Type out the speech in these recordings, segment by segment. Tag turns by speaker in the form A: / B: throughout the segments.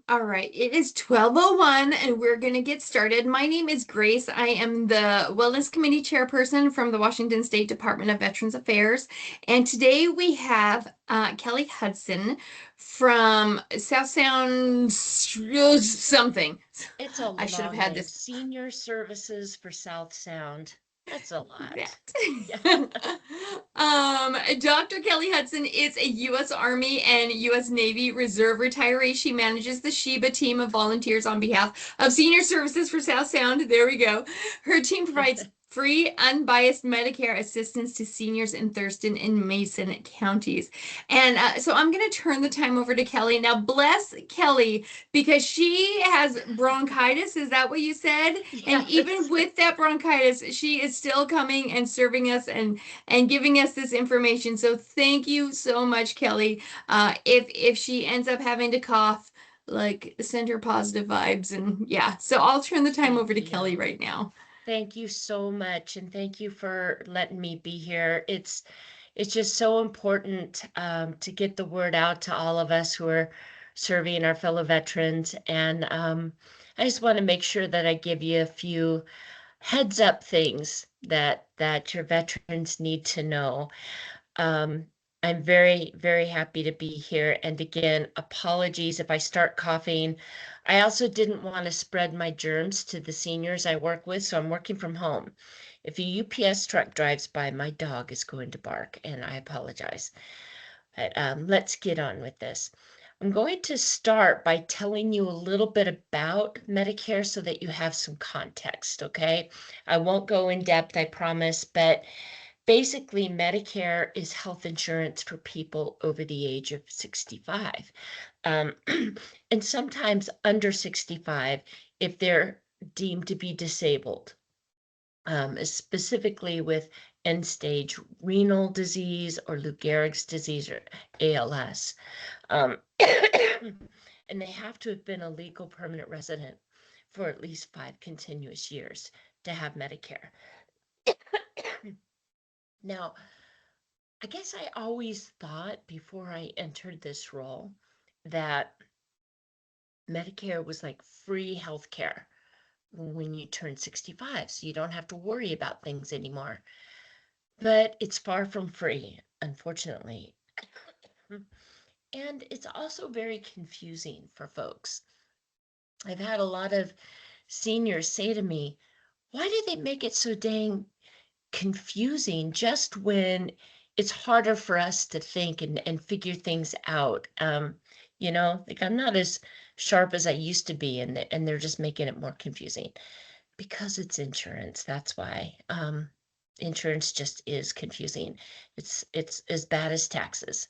A: All right, it is 12:01 and we're going to get started. My name is Grace. I am the Wellness Committee Chairperson from the Washington State Department of Veterans Affairs. And today we have Kelly Hudson from South Sound something.
B: It's a
A: I should have
B: long
A: had
B: name.
A: this.
B: Senior Services for South Sound. That's a lot. Yeah.
A: That. Dr. Kelly Hudson is a U.S. Army and U.S. Navy Reserve retiree. She manages the SHIBA team of volunteers on behalf of Senior Services for South Sound. There we go. Her team provides free, unbiased Medicare assistance to seniors in Thurston and Mason counties. And so I'm going to turn the time over to Kelly. Now, bless Kelly because she has bronchitis. Is that what you said? And even
B: Yes.
A: with that bronchitis, she is still coming and serving us and giving us this information. So thank you so much, Kelly. If she ends up having to cough, like send her positive vibes and yeah. So I'll turn the time over
B: Thank
A: to Kelly
B: you.
A: right now.
B: Thank you so much, and thank you for letting me be here. It's just so important to get the word out to all of us who are serving our fellow veterans. And I just want to make sure that I give you a few heads up things that your veterans need to know. Um, I'm very, very happy to be here. And again, apologies if I start coughing. I also didn't want to spread my germs to the seniors I work with, so I'm working from home. If a UPS truck drives by, my dog is going to bark, and I apologize. But let's get on with this. I'm going to start by telling you a little bit about Medicare so that you have some context, okay? I won't go in depth, I promise, but basically, Medicare is health insurance for people over the age of 65. Um, and sometimes under 65 if they're deemed to be disabled, specifically with end-stage renal disease or Lou Gehrig's disease or ALS. Um, and they have to have been a legal permanent resident for at least 5 continuous years to have Medicare. Now, I guess I always thought before I entered this role that Medicare was like free healthcare when you turn 65, so you don't have to worry about things anymore. But it's far from free, unfortunately. And it's also very confusing for folks. I've had a lot of seniors say to me, why do they make it so dang confusing just when it's harder for us to think and figure things out? Like I'm not as sharp as I used to be, and they're just making it more confusing because it's insurance. That's why. Insurance just is confusing. It's as bad as taxes.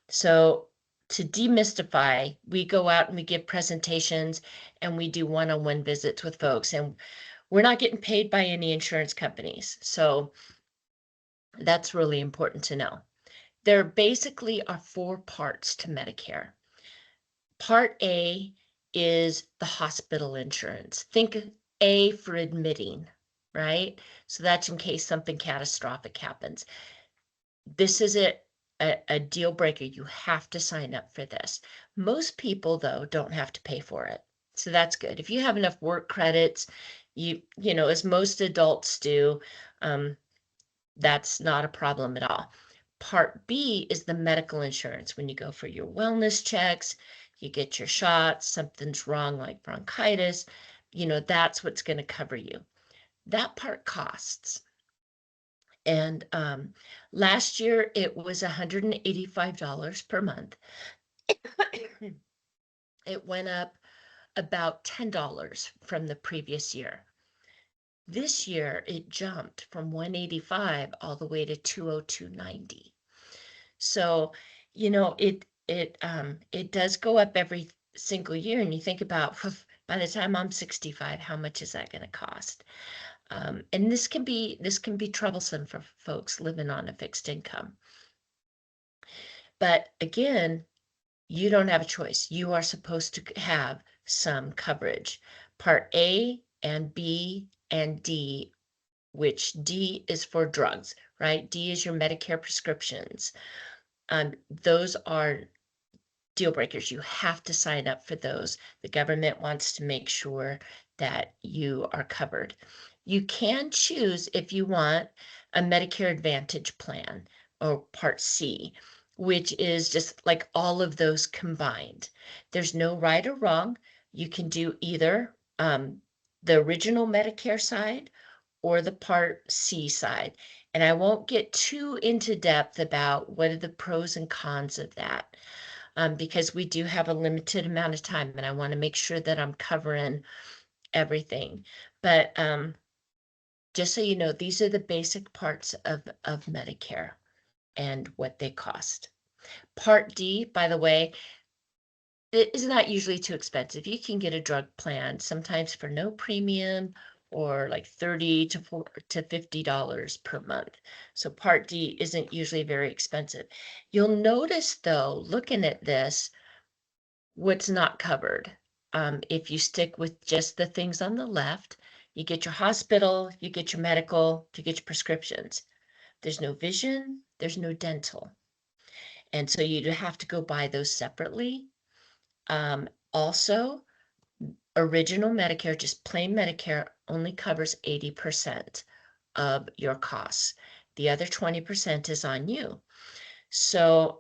B: So to demystify, we go out and we give presentations and we do one-on-one visits with folks, and we're not getting paid by any insurance companies. So that's really important to know. There basically are 4 parts to Medicare. Part A is the hospital insurance. Think A for admitting, right? So that's in case something catastrophic happens. This is a deal breaker. You have to sign up for this. Most people, though, don't have to pay for it. So that's good. If you have enough work credits, as most adults do, um, that's not a problem at all. Part B is the medical insurance. When you go for your wellness checks, you get your shots, something's wrong like bronchitis, that's what's going to cover you. That part costs. And last year it was $185 per month. It went up about $10 from the previous year. This year it jumped from 185 all the way to 202.90. So, it does go up every single year, and you think about by the time I'm 65, how much is that going to cost? And this can be troublesome for folks living on a fixed income. But again, you don't have a choice. You are supposed to have some coverage. Part A and B and D, which D is for drugs, right? D is your Medicare prescriptions. Those are deal breakers. You have to sign up for those. The government wants to make sure that you are covered. You can choose if you want a Medicare Advantage plan or Part C, which is just like all of those combined. There's no right or wrong. You can do either the original Medicare side or the Part C side. And I won't get too into depth about what are the pros and cons of that, because we do have a limited amount of time and I want to make sure that I'm covering everything. But just so you know, these are the basic parts of Medicare and what they cost. Part D, by the way, it is not usually too expensive. You can get a drug plan sometimes for no premium or like $30 to $50 per month. So Part D isn't usually very expensive. You'll notice though, looking at this, what's not covered. If you stick with just the things on the left, you get your hospital, you get your medical, you get your prescriptions. There's no vision, there's no dental. And so you have to go buy those separately. Also, original Medicare, just plain Medicare, only covers 80% of your costs. The other 20% is on you. So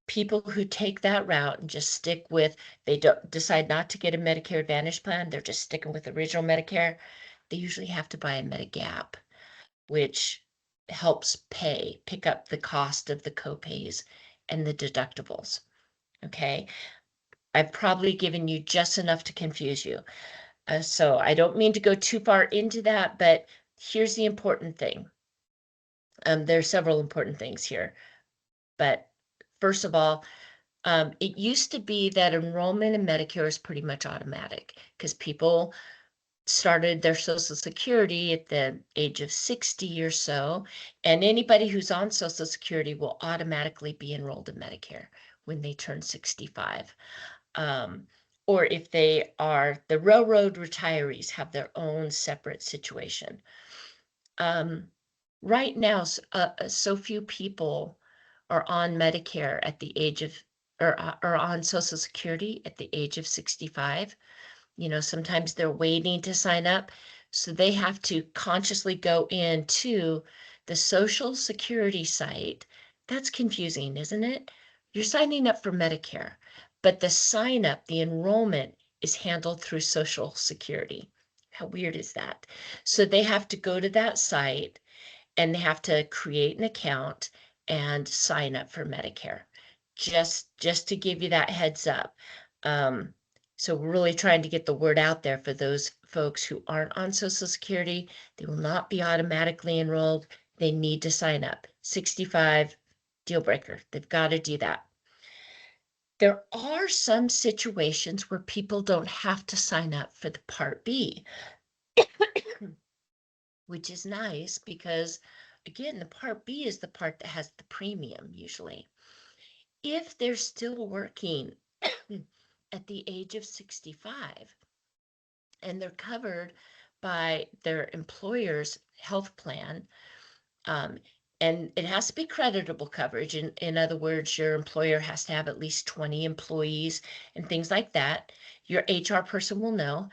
B: people who take that route and just stick with, they don't decide not to get a Medicare Advantage plan, they're just sticking with original Medicare, they usually have to buy a Medigap, which helps pick up the cost of the copays and the deductibles. Okay, I've probably given you just enough to confuse you. So I don't mean to go too far into that, but here's the important thing. There are several important things here, but first of all, it used to be that enrollment in Medicare is pretty much automatic because people started their Social Security at the age of 60 or so, and anybody who's on Social Security will automatically be enrolled in Medicare when they turn 65. Or if they are the railroad retirees, have their own separate situation. Right now, so few people are on Medicare at the age of, or on Social Security at the age of 65. You know, sometimes they're waiting to sign up, so they have to consciously go into the Social Security site. That's confusing, isn't it? You're signing up for Medicare, but the sign up, the enrollment is handled through Social Security. How weird is that? So they have to go to that site and they have to create an account and sign up for Medicare. Just to give you that heads up. So we're really trying to get the word out there for those folks who aren't on Social Security. They will not be automatically enrolled. They need to sign up. 65, deal breaker. They've got to do that. There are some situations where people don't have to sign up for the Part B, which is nice because, again, the Part B is the part that has the premium usually. If they're still working at the age of 65 and they're covered by their employer's health plan, um, and it has to be creditable coverage. In other words, your employer has to have at least 20 employees and things like that. Your HR person will know.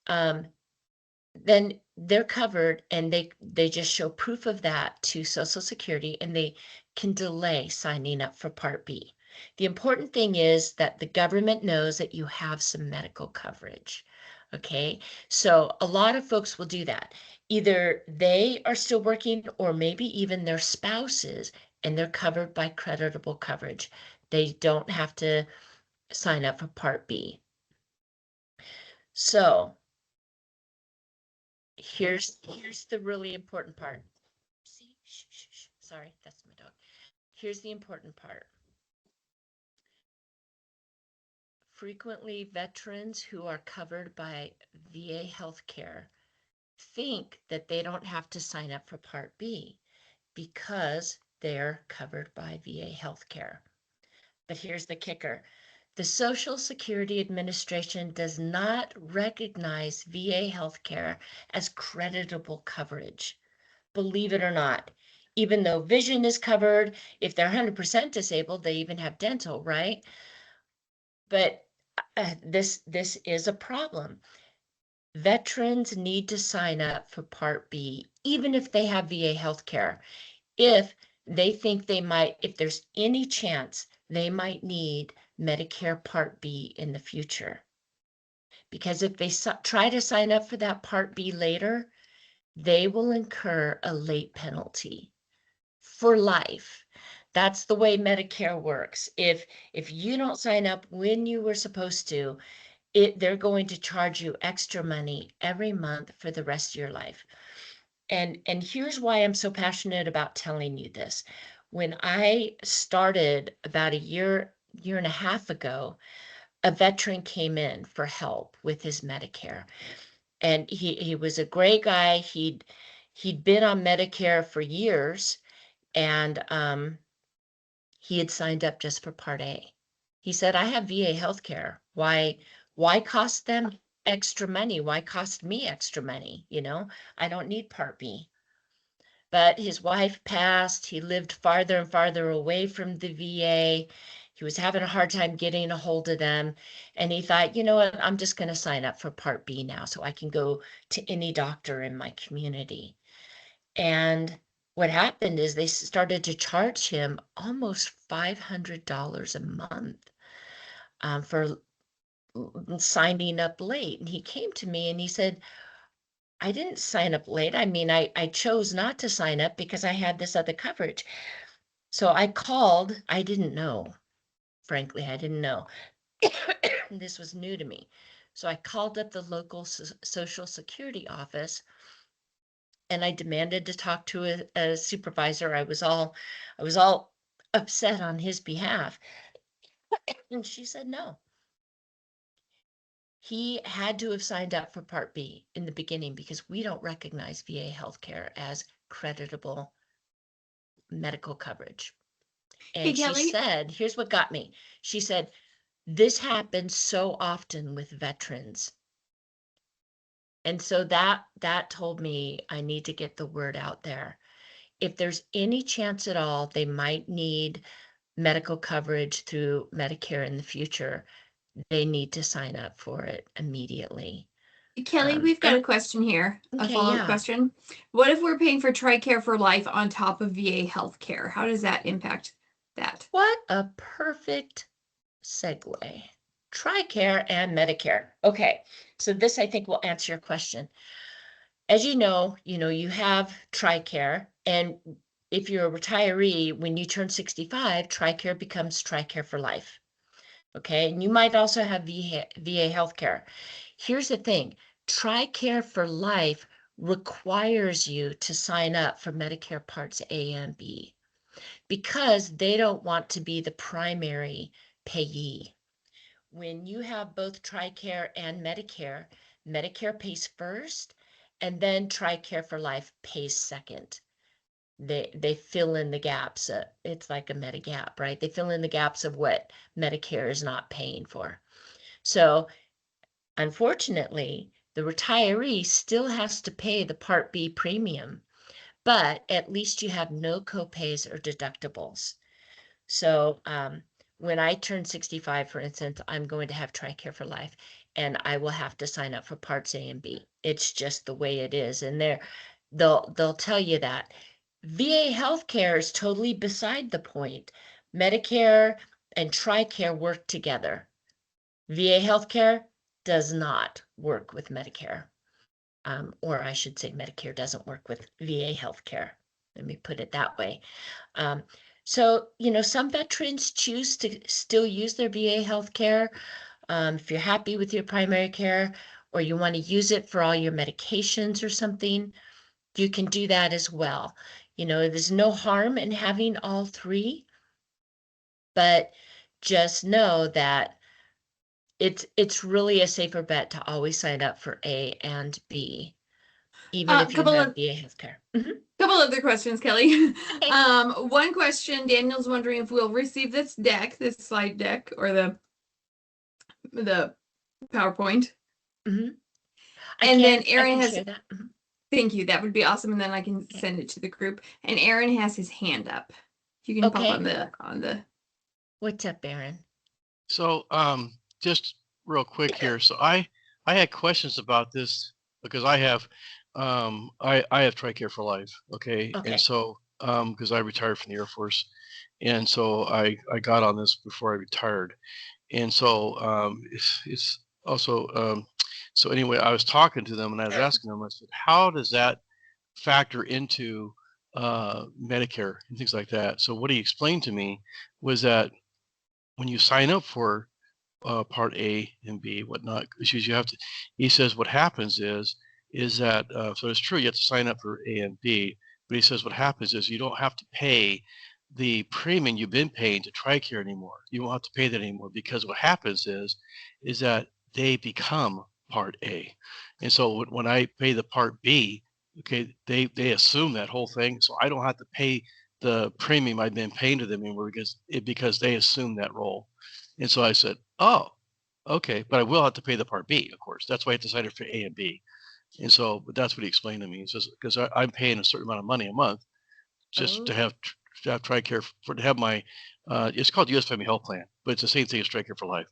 B: Then they're covered and they just show proof of that to Social Security and they can delay signing up for Part B. The important thing is that the government knows that you have some medical coverage. Okay, so a lot of folks will do that. Either they are still working or maybe even their spouses and they're covered by creditable coverage. They don't have to sign up for Part B. So here's the really important part. See, shh, shh, shh. Sorry, that's my dog. Here's the important part. Frequently, veterans who are covered by VA healthcare think that they don't have to sign up for Part B because they're covered by VA healthcare. But here's the kicker. The Social Security Administration does not recognize VA healthcare as creditable coverage. Believe it or not, even though vision is covered. If they're 100% disabled, they even have dental, right? But this is a problem. Veterans need to sign up for Part B, even if they have VA healthcare. If they think if there's any chance they might need Medicare Part B in the future. Because if they try to sign up for that Part B later, they will incur a late penalty for life. That's the way Medicare works. If you don't sign up when you were supposed to, they're going to charge you extra money every month for the rest of your life. And here's why I'm so passionate about telling you this. When I started about a year and a half ago, a veteran came in for help with his Medicare. And he was a great guy. He'd been on Medicare for years, and he had signed up just for Part A. He said, I have VA healthcare. Why cost them extra money? Why cost me extra money? I don't need Part B. But his wife passed. He lived farther and farther away from the VA. He was having a hard time getting a hold of them. And he thought, you know what, I'm just going to sign up for Part B now so I can go to any doctor in my community. And what happened is they started to charge him almost $500 a month for signing up late. And he came to me and he said, I didn't sign up late. I mean, I chose not to sign up because I had this other coverage. So I called. I didn't know. Frankly, I didn't know. This was new to me. So I called up the local Social Security office and I demanded to talk to a supervisor. I was all upset on his behalf. And she said no. He had to have signed up for Part B in the beginning because we don't recognize VA healthcare as creditable medical coverage.
A: Hey,
B: And she
A: Kelly.
B: said, here's what got me. She said, this happens so often with veterans. And so that told me I need to get the word out there. If there's any chance at all they might need medical coverage through Medicare in the future, they need to sign up for it immediately.
A: Kelly, we've got a
B: And
A: question here, a
B: okay,
A: follow-up
B: yeah.
A: question. What if we're paying for TRICARE for life on top of VA healthcare? How does that impact that?
B: What a perfect segue. TRICARE and Medicare. Okay, so this I think will answer your question. As you have TRICARE, and if you're a retiree, when you turn 65, TRICARE becomes TRICARE for life. Okay, and you might also have VA healthcare. Here's the thing, TRICARE for life requires you to sign up for Medicare Parts A and B because they don't want to be the primary payee. When you have both TRICARE and Medicare, Medicare pays first, and then TRICARE for life pays second. They fill in the gaps. It's like a Medigap, right? They fill in the gaps of what Medicare is not paying for. So unfortunately, the retiree still has to pay the Part B premium, but at least you have no copays or deductibles. So when I turn 65, for instance, I'm going to have TRICARE for life, and I will have to sign up for Parts A and B. It's just the way it is, and they'll tell you that. VA healthcare is totally beside the point. Medicare and TRICARE work together. VA healthcare does not work with Medicare, or I should say Medicare doesn't work with VA healthcare. Let me put it that way. Um, so, some veterans choose to still use their VA healthcare. If you're happy with your primary care or you want to use it for all your medications or something, you can do that as well. There's no harm in having all three, but just know that it's really a safer bet to always sign up for A and B, even if you
A: Couple
B: have
A: of
B: VA healthcare.
A: couple other questions, Kelly.
B: Okay.
A: One question, Daniel's wondering if we'll receive this slide deck, or the PowerPoint.
B: Mhm. I
A: And then
B: can
A: Aaron has
B: share that. Mhm.
A: Thank you. That would be awesome. And then I can
B: Okay.
A: send it to the group. And Aaron has his hand up. You can pop
B: Okay.
A: on the.
B: What's up, Aaron?
C: So, just real quick here. So I had questions about this because I have TRICARE for life. Okay.
B: Okay.
C: And so, because I retired from the Air Force, and so I got on this before I retired. And so, it's also, so anyway, I was talking to them and I was asking them, I said, how does that factor into Medicare and things like that? So what he explained to me was that when you sign up for Part A and B, whatnot, issues you have to. He says what happens is that so it's true you have to sign up for A and B, but he says what happens is you don't have to pay the premium you've been paying to TRICARE anymore. You won't have to pay that anymore because what happens is that they become Part A, and so when I pay the Part B, okay, they assume that whole thing, so I don't have to pay the premium I've been paying to them anymore because they assume that role. And so I said, oh, okay, but I will have to pay the Part B, of course. That's why I have to sign up for A and B. And so, but that's what he explained to me. He says, because I'm paying a certain amount of money a month just to
B: Oh,
C: have TRICARE to have my, it's called U.S. Family Health Plan, but it's the same thing as TRICARE for life.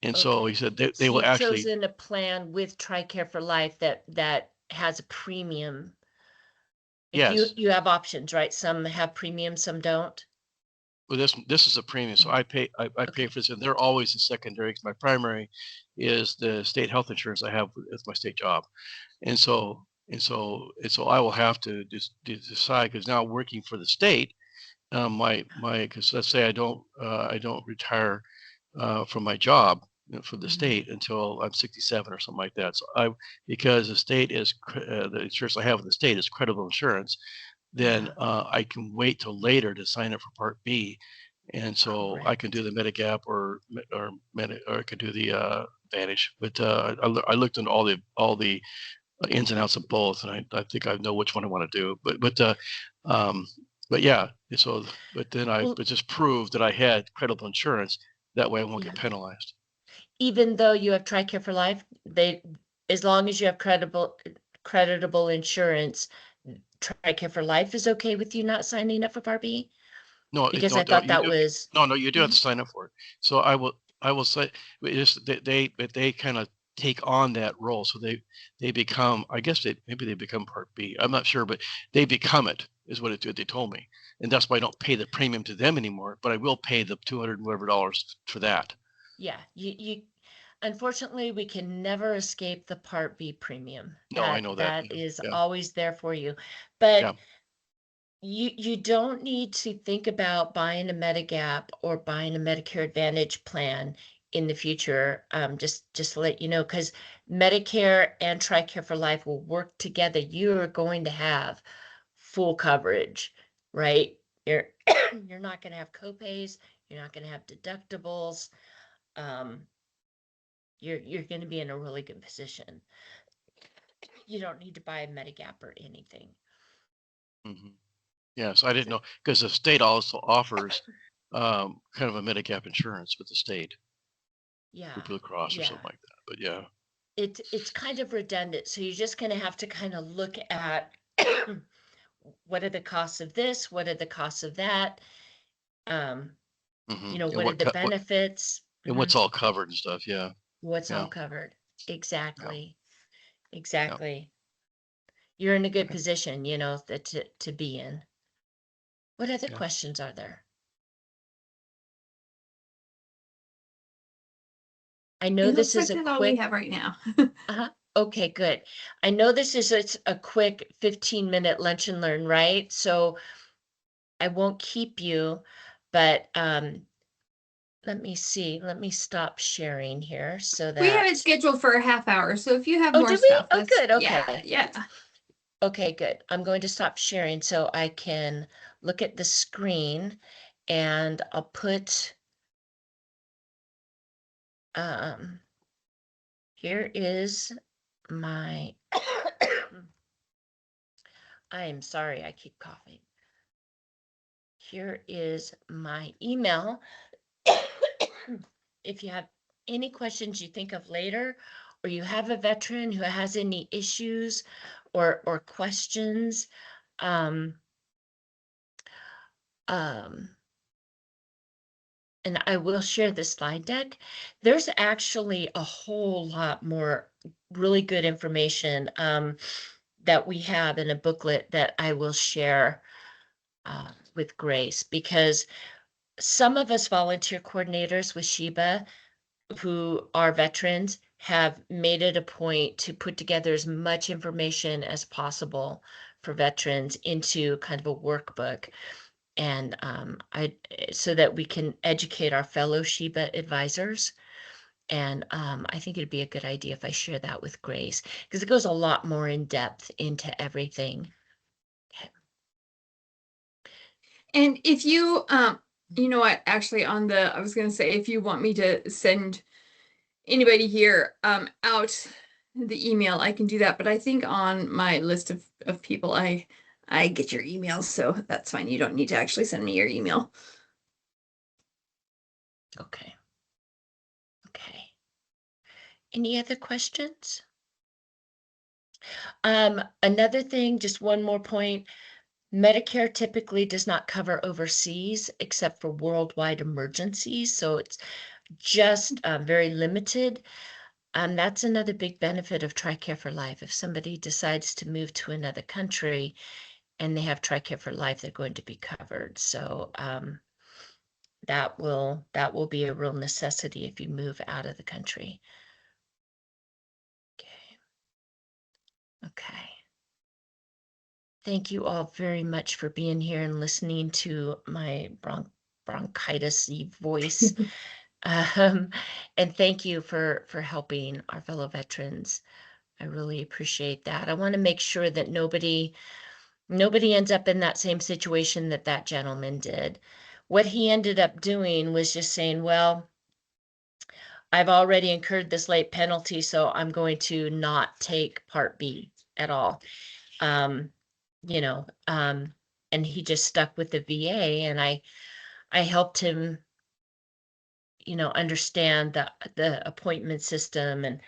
C: And so
B: okay.
C: he said they
B: So
C: will
B: you've
C: actually,
B: chosen a plan with TRICARE for life that has a premium. You
C: yes.
B: you have options, right? Some have premium, some don't.
C: Well, this is a premium, so I pay
B: Okay.
C: for this, and they're always the secondary. 'Cause my primary is the state health insurance I have with my state job. And so I will have to just decide because now working for the state, because let's say I don't retire from my job, for the
B: Mhm.
C: state until I'm 67 or something like that. So because the state is the insurance I have with the state is credible insurance, then
B: Yeah,
C: I can wait till later to sign up for Part B, and so I can do
B: correct.
C: the Medigap or I could do the Advantage. But I looked into all the ins and outs of both, and I think I know which one I want to do. Um, but yeah, so but then
B: Well,
C: but just proved that I had credible insurance. That way I won't
B: yeah.
C: get penalized.
B: Even though you have TRICARE for life, as long as you have creditable insurance, TRICARE for life is okay with you not signing up for Part B?
C: No,
B: Because
C: no,
B: I
C: no,
B: thought
C: you
B: that
C: do.
B: was.
C: No, no, you do have to
B: Mhm.
C: sign up for it. So I will say, but they kind of take on that role. So they become, I guess maybe they become Part B. I'm not sure, but they become it is what they told me, and that's why I don't pay the premium to them anymore. But I will pay the 200 and whatever dollars for that.
B: Yeah, you unfortunately we can never escape the Part B premium.
C: No, I
B: That
C: know that.
B: that
C: Yeah,
B: is
C: yeah,
B: always there for you. But
C: yeah.
B: you don't need to think about buying a Medigap or buying a Medicare Advantage plan in the future. Just to let you know, because Medicare and TRICARE for Life will work together. You are going to have full coverage, right? You're you're not going to have copays. You're not going to have deductibles. Um, you're going to be in a really good position. You don't need to buy a Medigap or anything.
C: Hmm. Yeah, so I didn't know because the state also offers kind of a Medigap insurance with the state,
B: Yeah,
C: Blue Blue Cross or
B: yeah.
C: something like that. But yeah,
B: It's kind of redundant, so you're just going to have to kind of look at what are the costs of this, what are the costs of that, um,
C: hmm and
B: what are the benefits,
C: what's all covered and stuff. Yeah,
B: what's all
C: yeah,
B: covered.
C: yeah,
B: Exactly,
C: yeah.
B: exactly. You're in a good
C: Okay.
B: position, that to be in. What other
C: Yeah.
B: questions are there? I know
A: It
B: this
A: looks
B: is
A: like
B: a
A: that's all we
B: quick.
A: have right now.
B: Uh-huh. Okay, good. I know this is a quick 15-minute lunch and learn, right? So I won't keep you, but let me see. Let me stop sharing here so
A: We have it
B: that.
A: scheduled for a half hour, so if you have
B: Oh,
A: more
B: did we?
A: stuff,
B: Oh,
A: that's
B: good.
A: yeah,
B: Okay.
A: yeah.
B: Okay, good. I'm going to stop sharing so I can look at the screen, and I'll put um here is my I am sorry, I keep coughing. Here is my email. If you have any questions you think of later, or you have a veteran who has any issues, or questions. And I will share the slide deck. There's actually a whole lot more really good information that we have in a booklet that I will share with Grace, because some of us volunteer coordinators with SHIBA who are veterans have made it a point to put together as much information as possible for veterans into kind of a workbook. And so that we can educate our fellow SHIBA advisors. And I think it'd be a good idea if I share that with Grace, because it goes a lot more in depth into everything. Okay.
A: And if you, you know what, actually I was going to say, if you want me to send anybody here, out the email, I can do that. But I think on my list of people, I get your emails, so that's fine. You don't need to actually send me your email.
B: Okay. Okay. Any other questions? Another thing, just one more point. Medicare typically does not cover overseas except for worldwide emergencies, so it's just very limited. That's another big benefit of TRICARE for Life. If somebody decides to move to another country and they have TRICARE for Life, they're going to be covered. So that will be a real necessity if you move out of the country. Okay. Okay. Thank you all very much for being here and listening to my bronchitis-y voice. And thank you for helping our fellow veterans. I really appreciate that. I want to make sure that nobody ends up in that same situation that gentleman did. What he ended up doing was just saying, well, I've already incurred this late penalty, so I'm going to not take Part B at all. You know, and he just stuck with the VA, and I helped him, you know, understand the appointment system and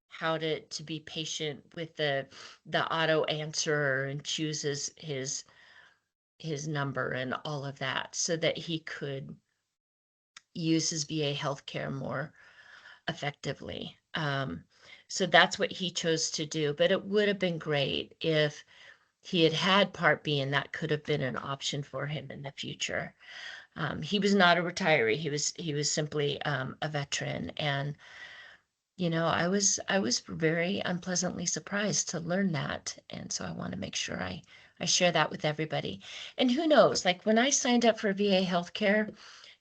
B: how to be patient with the auto answer and chooses his number and all of that, so that he could use his VA healthcare more effectively. So that's what he chose to do. But it would have been great if he had Part B, and that could have been an option for him in the future. He was not a retiree. He was simply a veteran, and you know, I was very unpleasantly surprised to learn that, and so I want to make sure I share that with everybody. And who knows, like when I signed up for VA healthcare,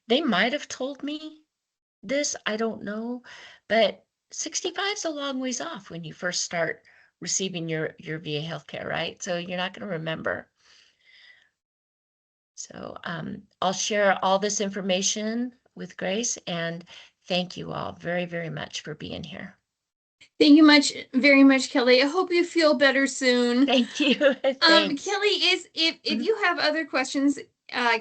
B: they might have told me this, I don't know, but 65 is a long ways off when you first start receiving your VA healthcare, right? So you're not going to remember. So I'll share all this information with Grace, and thank you all very, very much for being here.
A: Thank you very much, Kelly. I hope you feel better soon.
B: Thank you. Thanks.
A: Kelly, if you have other questions,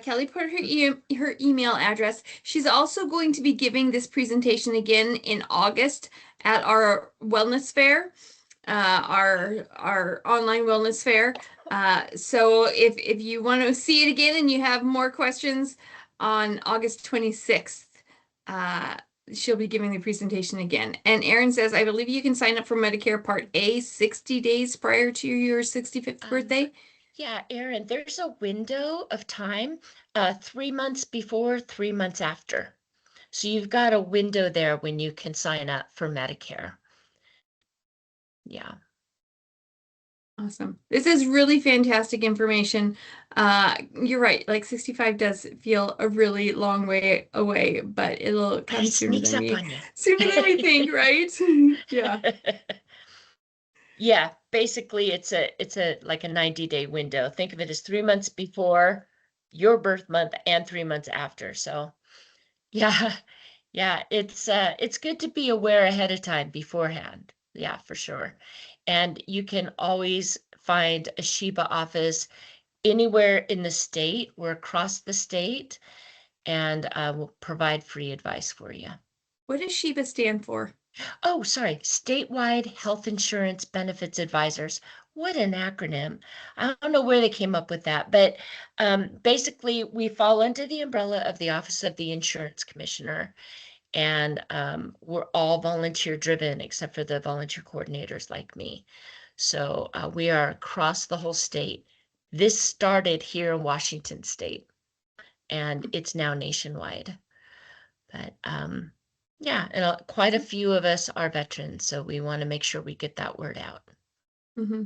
A: Kelly put her email address. She's also going to be giving this presentation again in August at our wellness fair, our online wellness fair. So if you want to see it again and you have more questions on August 26th, she'll be giving the presentation again. And Erin says, I believe you can sign up for Medicare Part A 60 days prior to your 65th birthday.
B: Yeah, Erin, there's a window of time, 3 months before, 3 months after. So you've got a window there when you can sign up for Medicare. Yeah.
A: Awesome. This is really fantastic information. You're right. Like 65 does feel a really long way away, but it'll come sooner than we think, right? Yeah.
B: Yeah, basically it's a like a 90-day window. Think of it as 3 months before your birth month and 3 months after. So yeah, yeah, it's good to be aware ahead of time beforehand. Yeah, for sure. And you can always find a SHIBA office anywhere in the state or across the state, and we'll provide free advice for you.
A: What does SHIBA stand for?
B: Oh, sorry, Statewide Health Insurance Benefits Advisors. What an acronym. I don't know where they came up with that, but basically we fall under the umbrella of the Office of the Insurance Commissioner, and we're all volunteer driven except for the volunteer coordinators like me. So we are across the whole state. This started here in Washington State, and it's now nationwide. But yeah, and quite a few of us are veterans, so we want to make sure we get that word out.
A: Mm-hmm.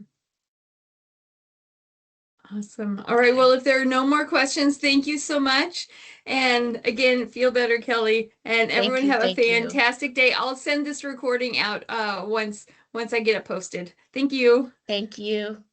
A: Awesome. All right. Well, if there are no more questions, thank you so much. And again, feel better, Kelly. And everyone have a
B: Thank you.
A: fantastic day. I'll send this recording out once I get it posted. Thank you.
B: Thank you.